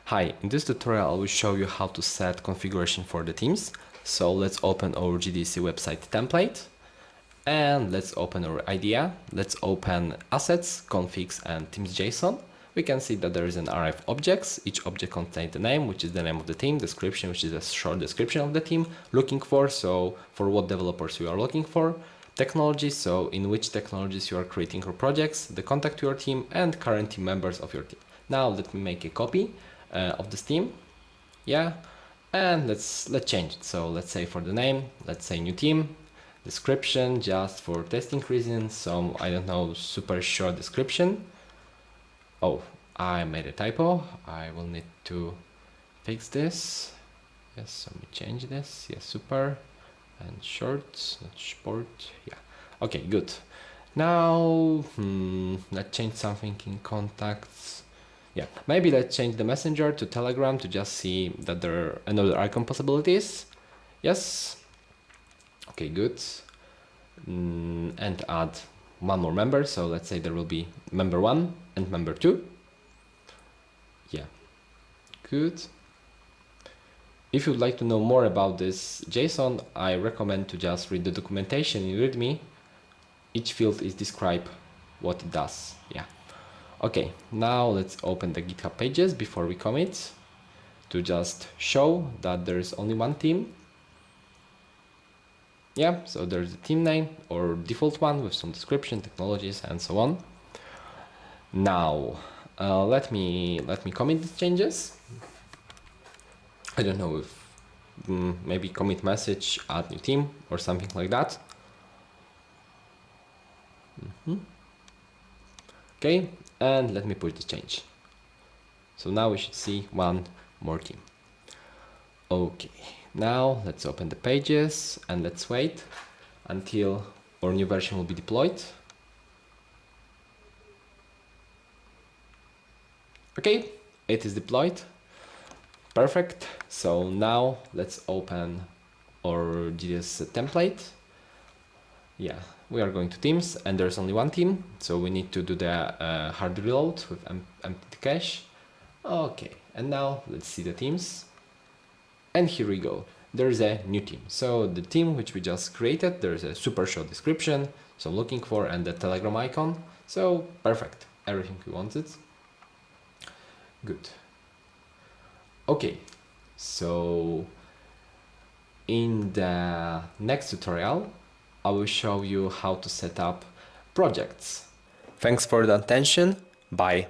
Hi, in this tutorial I will show you how to set configuration for the teams. So let's open our GDSC website template and let's open our IDEA. Let's open assets, configs and teams.json. We can see that there is an array of objects. Each object contains the name, which is the name of the team, description, which is a short description of the team, looking for, so for what developers you are looking for, technology, so in which technologies you are creating your projects, the contact to your team, and current team members of your team. Now let me make a copy of this team, and let's change it. So let's say for the name, let's say new team, description just for testing reasons, so I don't know, super short description. Oh, I made a typo. I will need to fix this. Yes, let me change this. Yes, super and short, not sport. Yeah, okay, good. Now let's change something in contacts. Yeah, maybe let's change the messenger to Telegram to just see that there are another icon possibilities. Yes. Okay, good. And add one more member. So let's say there will be member 1 and member 2. Yeah, good. If you'd like to know more about this JSON, I recommend to just read the documentation in README. Each field is described what it does. Yeah. Okay, now let's open the GitHub pages before we commit to just show that there is only one team. Yeah, so there's a team name or default one with some description, technologies, and so on. Now, let me commit the changes. I don't know if maybe commit message, add new team or something like that. Okay, and let me push the change. So now we should see one more team. Okay, now let's open the pages and let's wait until our new version will be deployed. Okay, it is deployed. Perfect. So now let's open our GDS template. Yeah, we are going to teams and there's only one team, so we need to do the hard reload with empty cache. Okay, and now let's see the teams. And here we go. There's a new team. So the team which we just created, there's a super short description, so I'm looking for, and the Telegram icon. So perfect, everything we wanted. Good. Okay, so in the next tutorial, I will show you how to set up projects. Thanks for the attention. Bye.